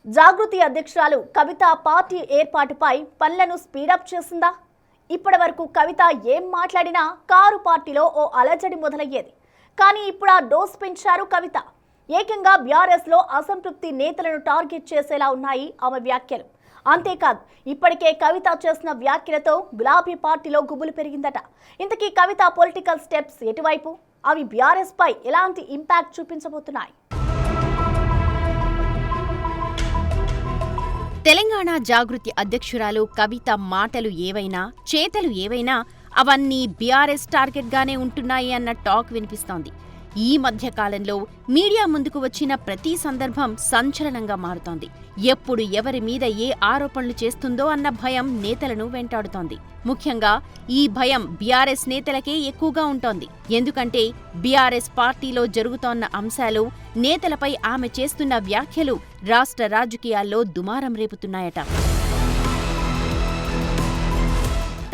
జాగృతి అధ్యక్షురాలు కవిత పార్టీ ఏర్పాటుపై పనులను స్పీడప్ చేసిందా? ఇప్పటి వరకు కవిత ఏం మాట్లాడినా కారు పార్టీలో ఓ అలజడి మొదలయ్యేది. కానీ ఇప్పుడు ఆ డోస్ పెంచారు కవిత. ఏకంగా బీఆర్ఎస్లో అసంతృప్తి నేతలను టార్గెట్ చేసేలా ఉన్నాయి ఆమె వ్యాఖ్యలు. అంతేకాదు, ఇప్పటికే కవిత చేసిన వ్యాఖ్యలతో గులాబీ పార్టీలో గుబులు పెరిగిందట. ఇంతకీ కవిత పొలిటికల్ స్టెప్స్ ఎటువైపు? అవి బీఆర్ఎస్ పై ఎలాంటి ఇంపాక్ట్ చూపించబోతున్నాయి? తెలంగాణ జాగృతి అధ్యక్షురాలు కవిత మాటలు ఏవైనా, చేతలు ఏవైనా అవన్నీ బీఆర్ఎస్ టార్గెట్గానే ఉంటున్నాయి అన్న టాక్ వినిపిస్తోంది. ఈ మధ్య కాలంలో మీడియా ముందుకు వచ్చిన ప్రతి సందర్భం సంచలనంగా మారుతోంది. ఎప్పుడు ఎవరి మీద ఏ ఆరోపణలు చేస్తుందో అన్న భయం నేతలను వెంటాడుతోంది. ముఖ్యంగా ఈ భయం బీఆర్ఎస్ నేతలకే ఎక్కువగా ఉంటోంది. ఎందుకంటే బీఆర్ఎస్ పార్టీలో జరుగుతోన్న అంశాలు, నేతలపై ఆమె చేస్తున్న వ్యాఖ్యలు రాష్ట్ర రాజకీయాల్లో దుమారం రేపుతున్నాయట.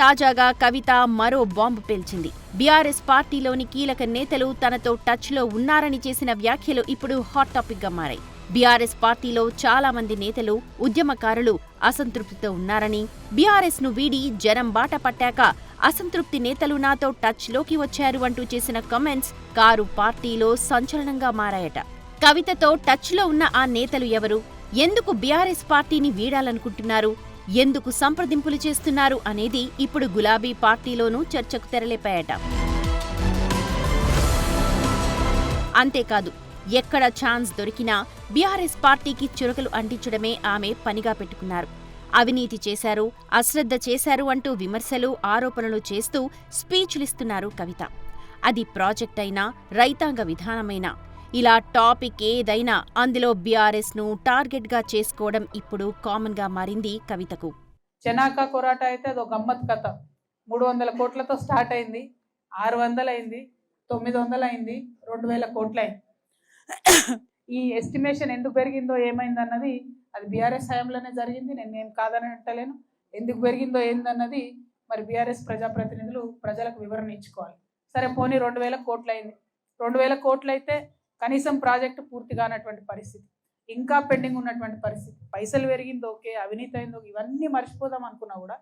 తాజాగా కవిత మరో బాంబు పేల్చింది. బీఆర్ఎస్ పార్టీలోని కీలక నేతలు తనతో టచ్లో ఉన్నారని చేసిన వ్యాఖ్యలు ఇప్పుడు హాట్ టాపిక్ గా మారాయి. బీఆర్ఎస్ పార్టీలో చాలా మంది నేతలు, ఉద్యమకారులు అసంతృప్తితో ఉన్నారని, బీఆర్ఎస్ ను వీడి జనం బాట పట్టాక అసంతృప్తి నేతలు నాతో టచ్ లోకి వచ్చారు అంటూ చేసిన కామెంట్స్ కారు పార్టీలో సంచలనంగా మారాయట. కవితతో టచ్ లో ఉన్న ఆ నేతలు ఎవరు? ఎందుకు బీఆర్ఎస్ పార్టీని వీడాలనుకుంటున్నారు? ఎందుకు సంప్రదింపులు చేస్తున్నారు అనేది ఇప్పుడు గులాబీ పార్టీలోనూ చర్చకు తెరలేపాయట. అంతేకాదు, ఎక్కడ ఛాన్స్ దొరికినా బీఆర్ఎస్ పార్టీకి చురకలు అంటించడమే ఆమె పనిగా పెట్టుకున్నారు. అవినీతి చేశారు, అశ్రద్ధ చేశారు అంటూ విమర్శలు, ఆరోపణలు చేస్తూ స్పీచ్లిస్తున్నారు కవిత. అది ప్రాజెక్ట్ అయినా, రైతాంగ విధానమైనా, ఇలా టాపిక్ ఏదైనా అందులో బీఆర్ఎస్ ను టార్గెట్ గా చేసుకోవడం ఇప్పుడు కామన్ గా మారింది కవితకు. చెనాకా కొరాట అయితే అదో గమ్మత్ కథ. 300 కోట్లతో స్టార్ట్ అయింది, 600 అయింది, 900 అయింది, 2000 కోట్లు అయింది. ఈ ఎస్టిమేషన్ ఎందుకు పెరిగిందో ఏమైంది అన్నది అది బీఆర్ఎస్ హయాంలోనే జరిగింది. నేనేం కాదని అంటలేను. ఎందుకు పెరిగిందో ఏందన్నది మరి బీఆర్ఎస్ ప్రజాప్రతినిధులు ప్రజలకు వివరణ ఇచ్చుకోవాలి. సరే, పోనీ 2000 కోట్లు అయింది. 2000 కోట్లు అయితే కనీసం ప్రాజెక్టు పూర్తి కానటువంటి పరిస్థితి, ఇంకా పెండింగ్ ఉన్నటువంటి పరిస్థితి. పైసలు పెరిగిందో ఓకే, అవినీతి అయిందో ఇవన్నీ మర్చిపోదాం అనుకున్నా కూడా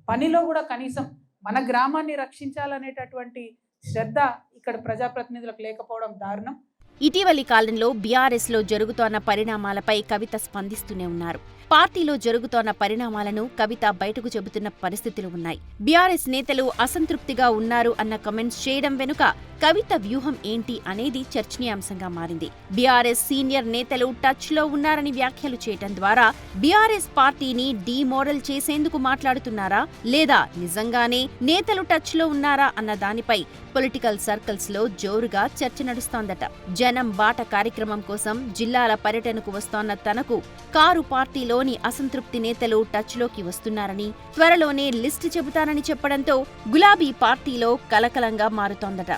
పనిలో కూడా కనీసం మన గ్రామాన్ని రక్షించాలనేటటువంటి శ్రద్ధ ఇక్కడ ప్రజాప్రతినిధులకు లేకపోవడం దారుణం. ఇటీవలి కాలంలో బీఆర్ఎస్ లో జరుగుతోన్న పరిణామాలపై కవిత స్పందిస్తూనే ఉన్నారు. పార్టీలో జరుగుతోన్న పరిణామాలను కవిత బయటకు చెబుతున్న పరిస్థితులు ఉన్నాయి. బీఆర్ఎస్ నేతలు అసంతృప్తిగా ఉన్నారు అన్న కామెంట్స్ చేయడం వెనుక కవిత వ్యూహం ఏంటి అనేది చర్చనీయాంశంగా మారింది. బీఆర్ఎస్ సీనియర్ నేతలు టచ్ లో ఉన్నారని వ్యాఖ్యలు చేయడం ద్వారా బీఆర్ఎస్ పార్టీని డీమోరల్ చేసేందుకు మాట్లాడుతున్నారా, లేదా నిజంగానే నేతలు టచ్ లో ఉన్నారా అన్న దానిపై పొలిటికల్ సర్కిల్స్ లో జోరుగా చర్చ నడుస్తోందట. జనం బాట కార్యక్రమం కోసం జిల్లాల పర్యటనకు వస్తోన్న తనకు కారు పార్టీలోని అసంతృప్తి నేతలు టచ్ లోకి వస్తున్నారని, త్వరలోనే లిస్టు చెబుతానని చెప్పడంతో గులాబీ పార్టీలో కలకలంగా మారుతోందట.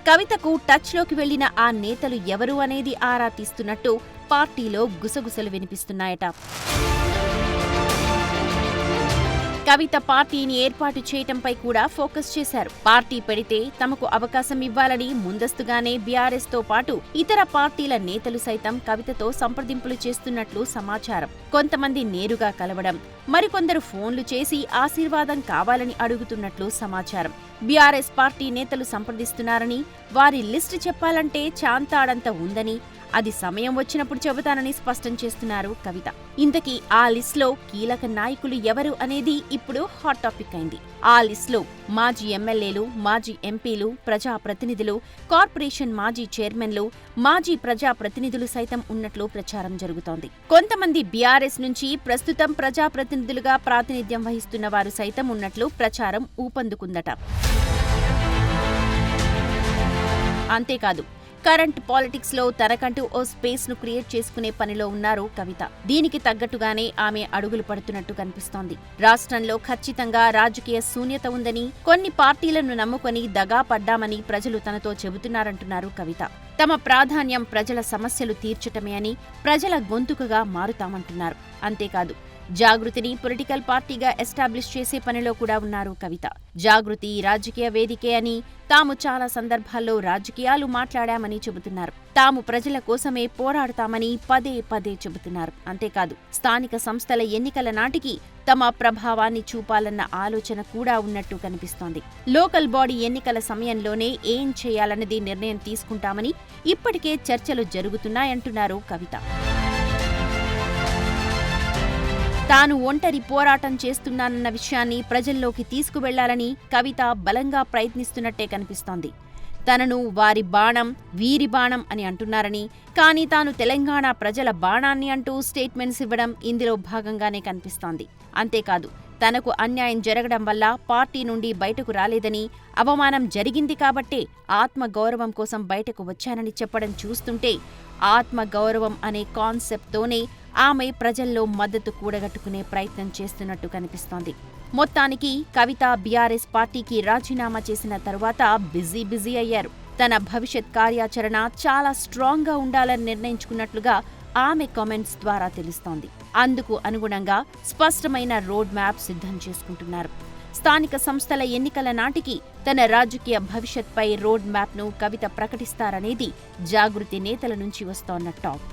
కవితకు టచ్ లోకి వెళ్లిన ఆ నేతలు ఎవరు అనేది ఆరా తీస్తున్నట్టు పార్టీలో గుసగుసలు వినిపిస్తున్నాయట. కవిత పార్టీని ఏర్పాటు చేయటంపై కూడా ఫోకస్ చేశారు. పార్టీ పెడితే తమకు అవకాశం ఇవ్వాలని ముందస్తుగానే బీఆర్ఎస్ తో పాటు ఇతర పార్టీల నేతలు సైతం కవితతో సంప్రదింపులు చేస్తున్నట్లు సమాచారం. కొంతమంది నేరుగా కలవడం, మరికొందరు ఫోన్లు చేసి ఆశీర్వాదం కావాలని అడుగుతున్నట్లు సమాచారం. బీఆర్ఎస్ పార్టీ నేతలు సంప్రదిస్తున్నారని, వారి లిస్టు చెప్పాలంటే చాంతాడంత ఉందని, అది సమయం వచ్చినప్పుడు చెబుతానని స్పష్టం చేస్తున్నారు కవిత. ఇంతకీ ఆ లిస్టులో కీలక నాయకులు ఎవరు అనేది ఇప్పుడు హాట్ టాపిక్ అయింది. ఆ లిస్టులో మాజీ ఎమ్మెల్యేలు, మాజీ ఎంపీలు, ప్రజాప్రతినిధులు, కార్పొరేషన్ మాజీ చైర్మన్లు, మాజీ ప్రజాప్రతినిధులు సైతం ఉన్నట్లు ప్రచారం జరుగుతోంది. కొంతమంది బీఆర్ఎస్ నుంచి ప్రస్తుతం ప్రజాప్రతినిధులుగా ప్రాతినిధ్యం వహిస్తున్న వారు సైతం ఉన్నట్లు ప్రచారం ఊపందుకుందట. అంతేకాదు, కరెంట్ పాలిటిక్స్ లో తనకంటూ ఓ స్పేస్ ను క్రియేట్ చేసుకునే పనిలో ఉన్నారు కవిత. దీనికి తగ్గట్టుగానే ఆమె అడుగులు పడుతున్నట్టు కనిపిస్తోంది. రాష్ట్రంలో ఖచ్చితంగా రాజకీయ శూన్యత ఉందని, కొన్ని పార్టీలను నమ్ముకొని దగా పడ్డామని ప్రజలు తనతో చెబుతున్నారంటున్నారు కవిత. తమ ప్రాధాన్యం ప్రజల సమస్యలు తీర్చటమే అని, ప్రజల గొంతుకగా మారుతామంటున్నారు. అంతేకాదు, జాగృతిని పొలిటికల్ పార్టీగా ఎస్టాబ్లిష్ చేసే పనిలో కూడా ఉన్నారు కవిత. జాగృతి రాజకీయ వేదికే అని, తాము చాలా సందర్భాల్లో రాజకీయాలు మాట్లాడామని చెబుతున్నారు. తాము ప్రజల కోసమే పోరాడతామని పదే పదే చెబుతున్నారు. అంతేకాదు స్థానిక సంస్థల ఎన్నికల నాటికి తమ ప్రభావాన్ని చూపాలన్న ఆలోచన కూడా ఉన్నట్టు కనిపిస్తోంది. లోకల్ బాడీ ఎన్నికల సమయంలోనే ఏం చేయాలన్నది నిర్ణయం తీసుకుంటామని ఇప్పటికే చర్చలు జరుగుతున్నాయంటున్నారు కవిత. తాను ఒంటరి పోరాటం చేస్తున్నానన్న విషయాన్ని ప్రజల్లోకి తీసుకువెళ్లాలని కవిత బలంగా ప్రయత్నిస్తున్నట్టే కనిపిస్తోంది. తనను వారి బాణం, వీరి బాణం అని అంటున్నారని, కానీ తాను తెలంగాణ ప్రజల బాణాన్ని అంటూ స్టేట్మెంట్స్ ఇవ్వడం ఇందులో భాగంగానే కనిపిస్తోంది. అంతేకాదు తనకు అన్యాయం జరగడం వల్ల పార్టీ నుండి బయటకు రాలేదని, అవమానం జరిగింది కాబట్టే ఆత్మగౌరవం కోసం బయటకు వచ్చానని చెప్పడం చూస్తుంటే ఆత్మగౌరవం అనే కాన్సెప్ట్తోనే ఆమె ప్రజల్లో మద్దతు కూడగట్టుకునే ప్రయత్నం చేస్తున్నట్టు కనిపిస్తోంది. మొత్తానికి కవిత బీఆర్ఎస్ పార్టీకి రాజీనామా చేసిన తరువాత బిజీ అయ్యారు. తన భవిష్యత్ కార్యాచరణ చాలా స్ట్రాంగ్గా ఉండాలని నిర్ణయించుకున్నట్లుగా ఆమె కామెంట్స్ ద్వారా తెలుస్తోంది. అందుకు అనుగుణంగా స్పష్టమైన రోడ్ మ్యాప్ సిద్ధం చేసుకుంటున్నారు. స్థానిక సంస్థల ఎన్నికల నాటికి తన రాజకీయ భవిష్యత్పై రోడ్ మ్యాప్ను కవిత ప్రకటిస్తారనేది జాగృతి నేతల నుంచి వస్తోన్న టాక్.